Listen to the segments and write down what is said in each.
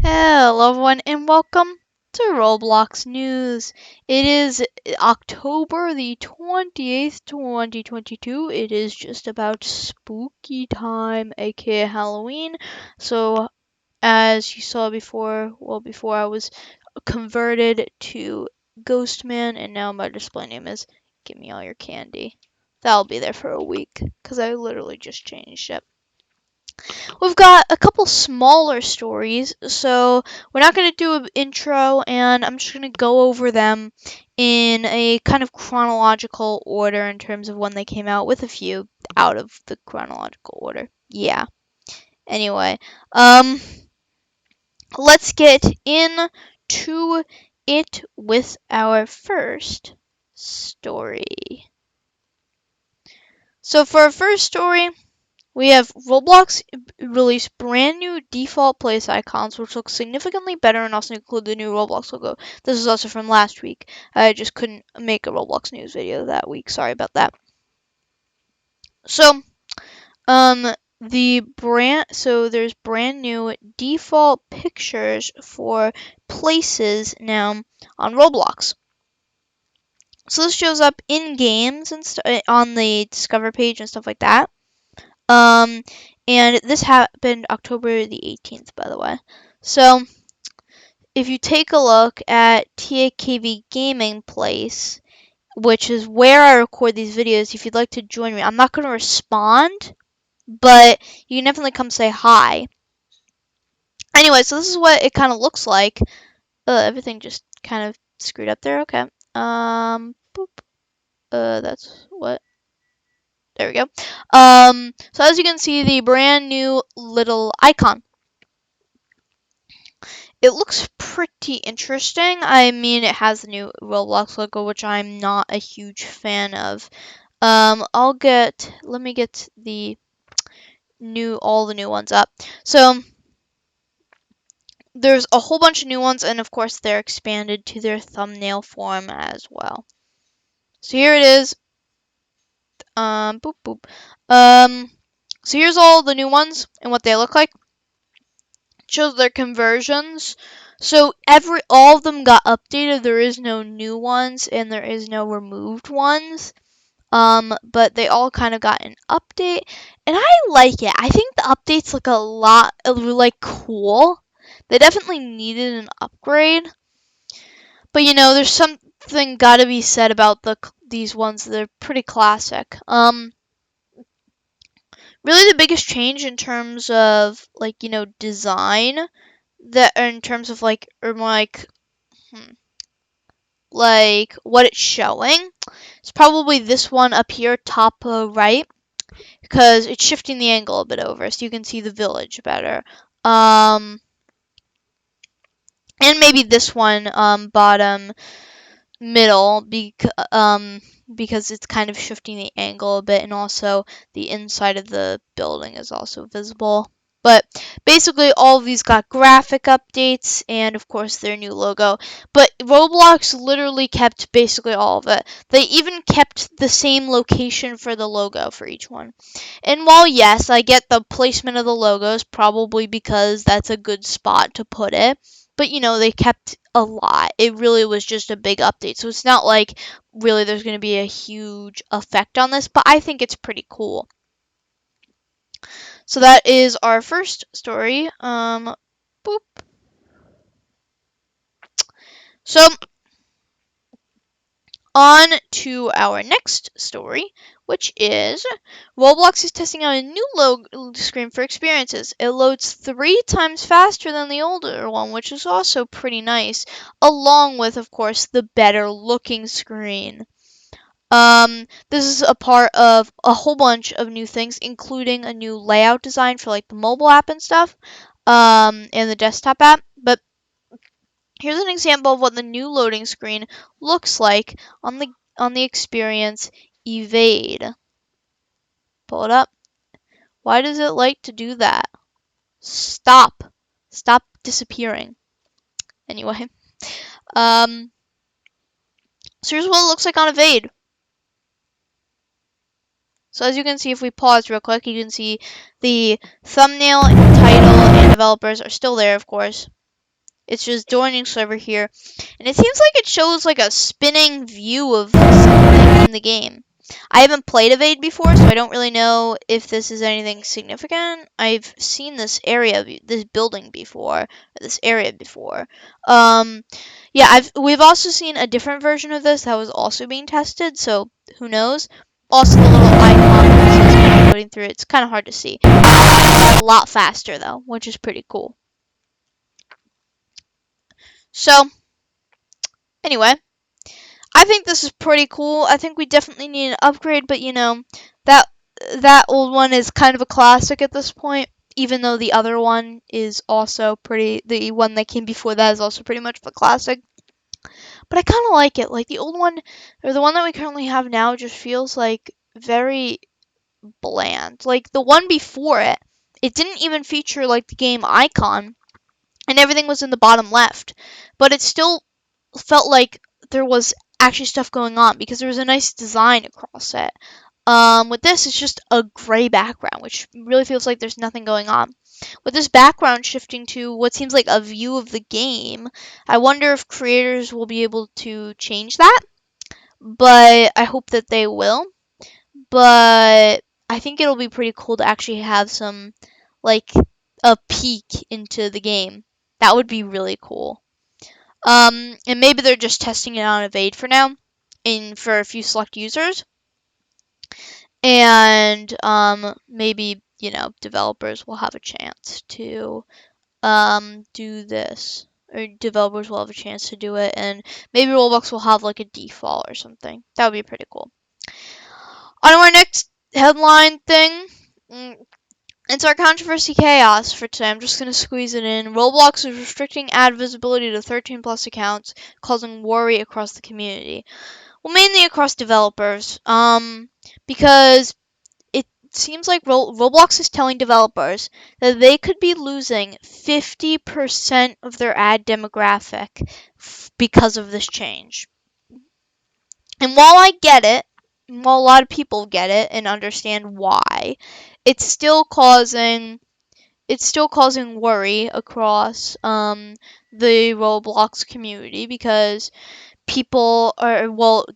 Hello everyone and welcome to Roblox News. It is October the 28th, 2022. It is just about spooky time, aka Halloween. So as you saw before I was converted to Ghost Man and now my display name is Give Me All Your Candy. That'll be there for a week because I literally just changed it. We've got a couple smaller stories, so we're not going to do an intro, and I'm just going to go over them in a kind of chronological order in terms of when they came out, with a few out of the chronological order. Yeah. Anyway, let's get into it with our first story. So for our first story, we have Roblox released brand new default place icons, which look significantly better and also include the new Roblox logo. This is also from last week. I just couldn't make a Roblox news video that week. Sorry about that. So, there's brand new default pictures for places now on Roblox. So this shows up in games and on the Discover page and stuff like that. And this happened October the 18th, by the way. So, if you take a look at TAKV Gaming Place, which is where I record these videos, if you'd like to join me, I'm not going to respond, but you can definitely come say hi. Anyway, so this is what it kind of looks like. Everything just kind of screwed up there. Okay. Boop. That's what. There we go. So as you can see, the brand new little icon. It looks pretty interesting. I mean, it has the new Roblox logo, which I'm not a huge fan of. Let me get all the new ones up. So, there's a whole bunch of new ones, and of course, they're expanded to their thumbnail form as well. So here it is. Boop, boop. So here's all the new ones and what they look like. It shows their conversions. So all of them got updated. There is no new ones and there is no removed ones. But they all kind of got an update, and I like it. I think the updates look a lot like cool. They definitely needed an upgrade. But there's something got to be said about these ones. They're pretty classic. Really the biggest change in terms of design, that in terms of like what it's showing, it's probably this one up here, top right, because it's shifting the angle a bit over so you can see the village better. And maybe this one, bottom middle, because it's kind of shifting the angle a bit, and also the inside of the building is also visible. But basically, all of these got graphic updates and, of course, their new logo. But Roblox literally kept basically all of it. They even kept the same location for the logo for each one. And while, yes, I get the placement of the logos, probably because that's a good spot to put it, but they kept a lot. It really was just a big update. So it's not like really there's going to be a huge effect on this, but I think it's pretty cool. So that is our first story. Boop. So on to our next story, which is Roblox is testing out a new load screen for experiences. It loads 3 times faster than the older one, which is also pretty nice, along with, of course, the better looking screen. This is a part of a whole bunch of new things, including a new layout design for like the mobile app and stuff, and the desktop app. But here's an example of what the new loading screen looks like on the experience Evade. Pull it up. Why does it like to do that? Stop disappearing. Anyway, so here's what it looks like on Evade. So as you can see, if we pause real quick, you can see the thumbnail, title, and developers are still there, of course. It's just joining server here, and it seems like it shows like a spinning view of something in the game. I haven't played Evade before, so I don't really know if this is anything significant. I've seen this area, this building before, or this area before. Yeah, we've also seen a different version of this that was also being tested, so who knows? Also, the little icon is kind of floating through. It's kind of hard to see. A lot faster though, which is pretty cool. So anyway, I think this is pretty cool. I think we definitely need an upgrade, but that that old one is kind of a classic at this point, even though the other one is also the one that came before that is also pretty much of a classic. But I kind of like it. Like the old one, or the one that we currently have now, just feels like very bland. Like the one before it, it didn't even feature like the game icon, and everything was in the bottom left, but it still felt like there was actually stuff going on because there was a nice design across it. With this, it's just a gray background, which really feels like there's nothing going on. With this background shifting to what seems like a view of the game, I wonder if creators will be able to change that, but I hope that they will. But I think it'll be pretty cool to actually have some, like, a peek into the game. That would be really cool. And maybe they're just testing it on Evade for now, for a few select users. And maybe developers will have a chance to do this, or developers will have a chance to do it, and maybe Roblox will have like a default or something. That would be pretty cool. On our next headline thing, it's our controversy chaos for today. I'm just going to squeeze it in. Roblox is restricting ad visibility to 13 plus accounts, causing worry across the community. Well, mainly across developers. Because it seems like Roblox is telling developers that they could be losing 50% of their ad demographic because of this change. And while I get it, while a lot of people get it and understand why, it's still causing worry across the Roblox community because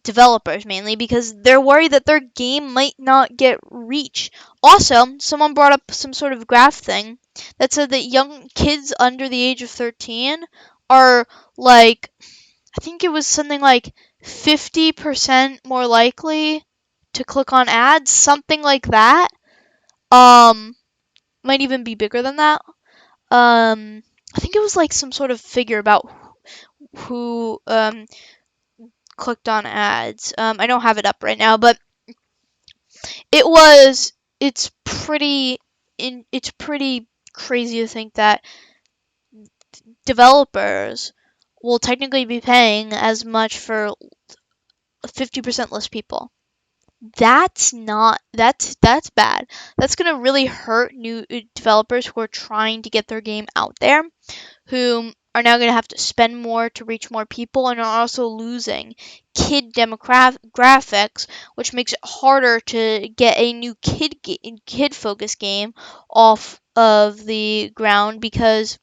developers mainly, because they're worried that their game might not get reach. Also, someone brought up some sort of graph thing that said that young kids under the age of 13 are like, I think it was something like 50% more likely to click on ads, something like that. Might even be bigger than that. I think it was like some sort of figure about who clicked on ads. I don't have it up right now, but it's pretty crazy to think that developers will technically be paying as much for 50% less people. That's bad. That's going to really hurt new developers who are trying to get their game out there, who are now going to have to spend more to reach more people, and are also losing kid demographics, which makes it harder to get a new kid focused game off of the ground, because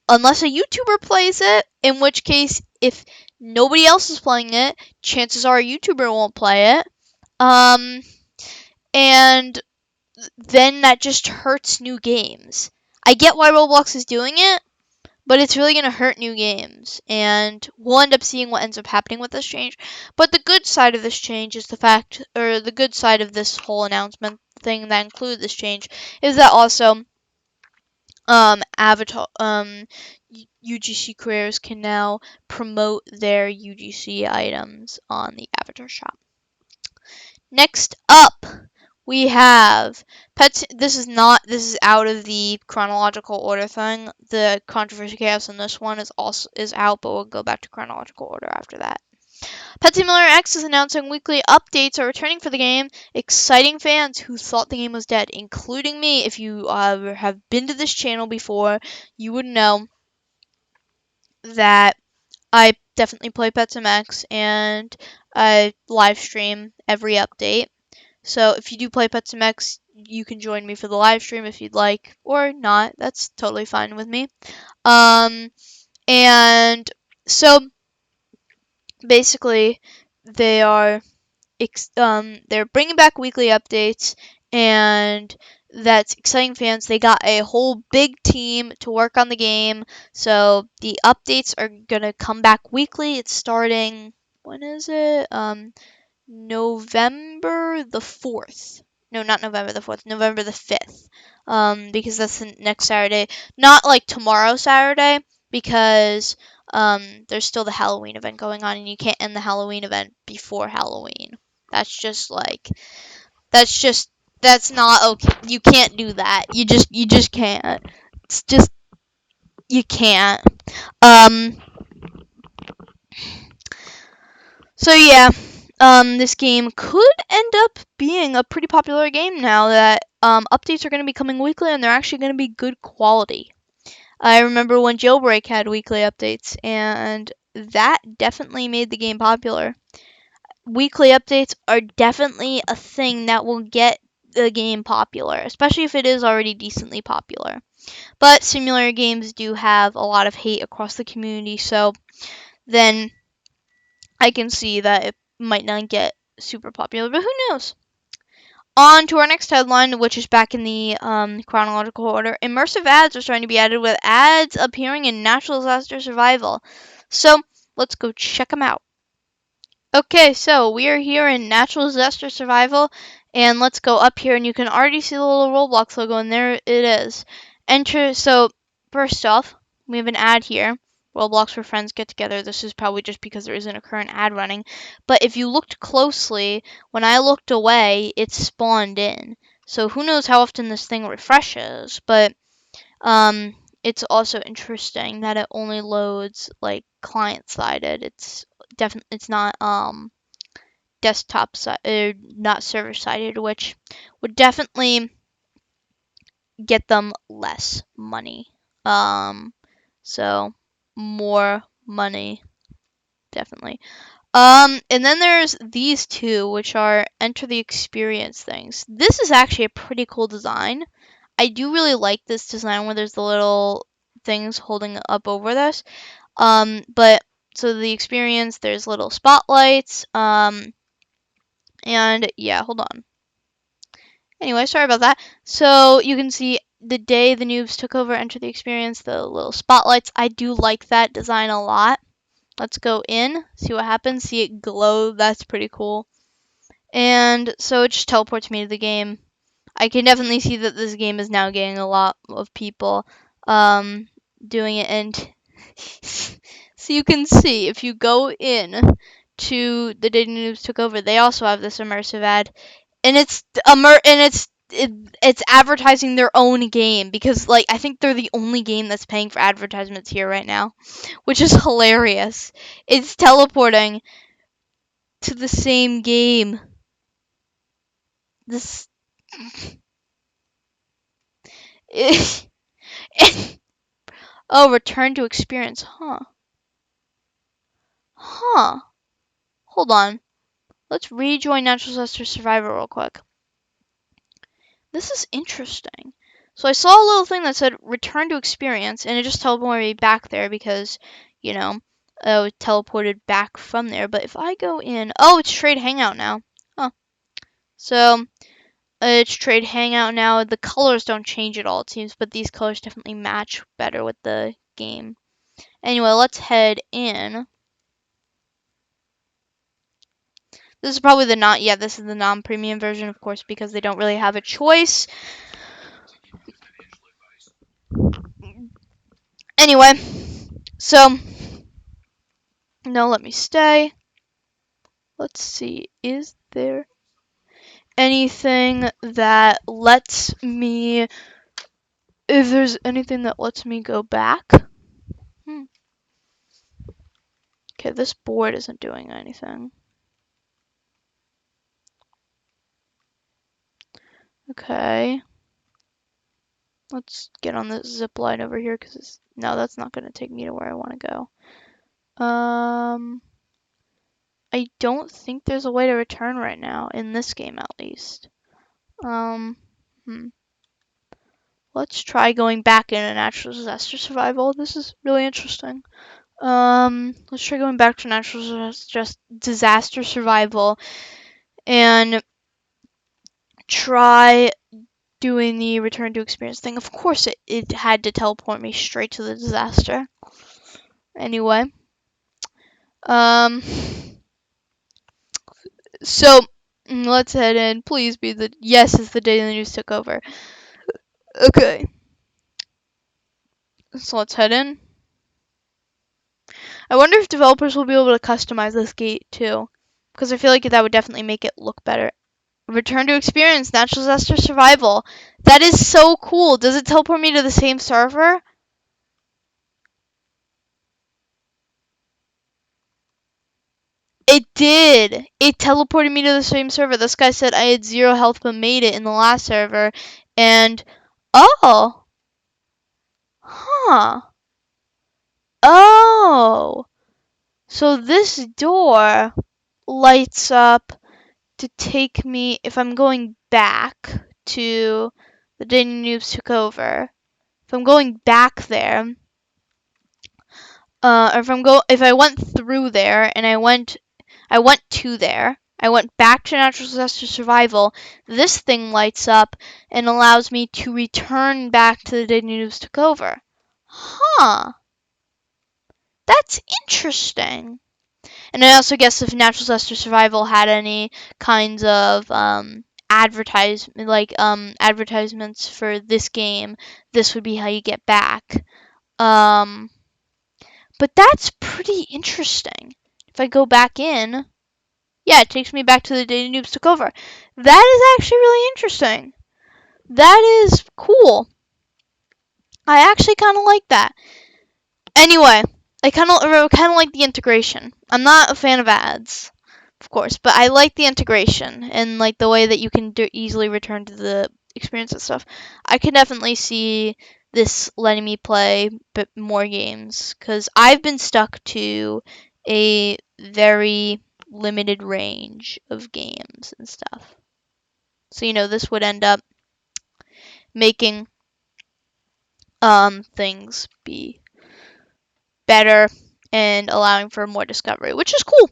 unless a YouTuber plays it, in which case if nobody else is playing it, chances are a YouTuber won't play it. And then that just hurts new games. I get why Roblox is doing it, but it's really going to hurt new games, and we'll end up seeing what ends up happening with this change. But the good side of this change is the good side of this whole announcement thing that included this change is that also Avatar UGC creators can now promote their UGC items on the Avatar shop. Next up, we have pets. This is out of the chronological order thing. The controversy chaos in this one is out, but we'll go back to chronological order after that. Pet Simulator X is announcing weekly updates are returning for the game, exciting fans who thought the game was dead, including me. If you have been to this channel before, you would know that I definitely play Pet Sim X, and I live stream every update. So if you do play Pet Sim X, you can join me for the live stream if you'd like, or not. That's totally fine with me. And so basically, they are they're bringing back weekly updates, and that's exciting fans. They got a whole big team to work on the game, so the updates are gonna come back weekly. It's starting, when is it? November the 4th. No, not November the 4th, November the 5th. Because that's the next Saturday. Not like tomorrow Saturday, because there's still the Halloween event going on, and you can't end the Halloween event before Halloween. That's just like, that's not okay. You can't do that. You just can't. It's just, you can't. Um, So yeah, this game could end up being a pretty popular game now that updates are going to be coming weekly, and they're actually going to be good quality. I remember when Jailbreak had weekly updates, and that definitely made the game popular. Weekly updates are definitely a thing that will get the game popular, especially if it is already decently popular. But simulator games do have a lot of hate across the community, so then I can see that it might not get super popular, but who knows? On to our next headline, which is back in the chronological order. Immersive ads are starting to be added, with ads appearing in natural disaster survival. So let's go check them out. Okay, so we are here in natural disaster survival, and let's go up here, and you can already see the little Roblox logo, and there it is. Enter. So first off, we have an ad here. Roblox where friends get together. This is probably just because there isn't a current ad running. But if you looked closely, when I looked away, it spawned in. So who knows how often this thing refreshes, but it's also interesting that it only loads like client-sided. It's not desktop side, not server-sided, which would definitely get them less money. So more money, definitely. And then there's these two, which are enter the experience things. This is actually a pretty cool design. I do really like this design where there's the little things holding up over this. But so the experience, there's little spotlights. And yeah, hold on. Anyway, sorry about that. So you can see the day the noobs took over, enter the experience, the little spotlights. I do like that design a lot. Let's go in, see what happens, see it glow. That's pretty cool. And so it just teleports me to the game. I can definitely see that this game is now getting a lot of people doing it, and so you can see if you go in to the day noobs took over, they also have this immersive ad, and it's advertising their own game, because like I think they're the only game that's paying for advertisements here right now, which is hilarious. It's teleporting to the same game. This oh, return to experience, huh? Huh. Hold on. Let's rejoin Natural Disaster Survivor real quick. This is interesting. So I saw a little thing that said return to experience, and it just teleported me back there because, you know, I was teleported back from there. But if I go in, oh, it's trade hangout now. Huh. So it's trade hangout now. The colors don't change at all, it seems, but these colors definitely match better with the game. Anyway, let's head in. This is probably the not, yeah, this is the non-premium version, of course, because they don't really have a choice. Anyway, so, no, let me stay. Let's see, is there anything that lets me, if there's anything that lets me go back? Okay, this board isn't doing anything. Okay. Let's get on this zip line over here, because no, that's not going to take me to where I want to go. I don't think there's a way to return right now, in this game at least. Let's try going back into natural disaster survival. This is really interesting. Let's try going back to natural disaster survival and try doing the return to experience thing. Of course, it had to teleport me straight to the disaster. Anyway, um, so let's head in. Please be the yes is the day the news took over. Okay, so let's head in. I wonder if developers will be able to customize this gate too, because I feel like that would definitely make it look better. Return to experience natural disaster survival. That is so cool. Does it teleport me to the same server? It did. It teleported me to the same server. This guy said I had 0 health but made it in the last server. And, oh. Huh. Oh. So this door lights up to take me, if I'm going back to the day noobs took over. If I'm going back there, or if I went through there and I went to there. I went back to natural disaster survival. This thing lights up and allows me to return back to the day news took over. Huh. That's interesting. And I also guess if natural disaster survival had any kinds of advertisements for this game, this would be how you get back. But that's pretty interesting. If I go back in, yeah, it takes me back to the day noobs took over. That is actually really interesting. That is cool. I actually kind of like that. Anyway, I kind of like the integration. I'm not a fan of ads, of course, but I like the integration and like the way that you can easily return to the experience and stuff. I can definitely see this letting me play more games because I've been stuck to a very limited range of games and stuff. So this would end up making things be better and allowing for more discovery, which is cool.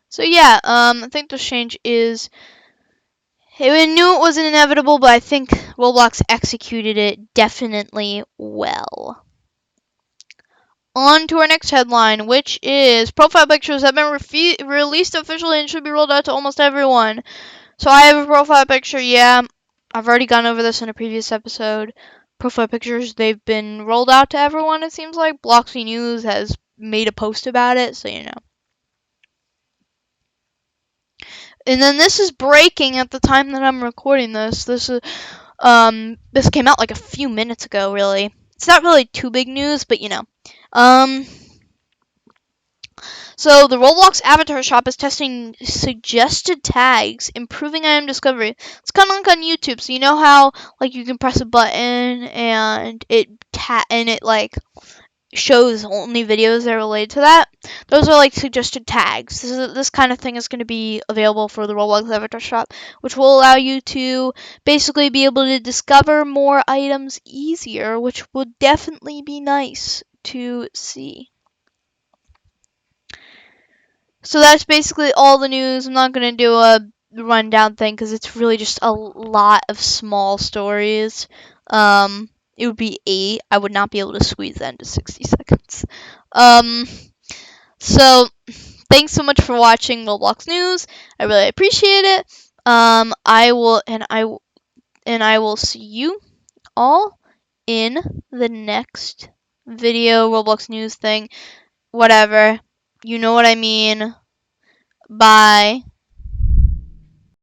So yeah, I think this change is. I knew it wasn't inevitable, but I think Roblox executed it definitely well. On to our next headline, which is profile pictures have been released officially and should be rolled out to almost everyone. So I have a profile picture, yeah. I've already gone over this in a previous episode. Profile pictures, they've been rolled out to everyone, it seems like. Bloxy News has made a post about it, so you know. And then this is breaking at the time that I'm recording this. This came out like a few minutes ago, really. It's not really too big news, but you know. So the Roblox Avatar Shop is testing suggested tags, improving item discovery. It's kind of like on YouTube. So you know how like you can press a button and it like shows only videos that are related to that. Those are like suggested tags. This kind of thing is going to be available for the Roblox Avatar Shop, which will allow you to basically be able to discover more items easier, which would definitely be nice to see. So that's basically all the news. I'm not going to do a rundown thing because it's really just a lot of small stories. It would be 8. I would not be able to squeeze that into 60 seconds. So thanks so much for watching Roblox News. I really appreciate it. I will see you all in the next video, Roblox News thing, whatever. You know what I mean. Bye.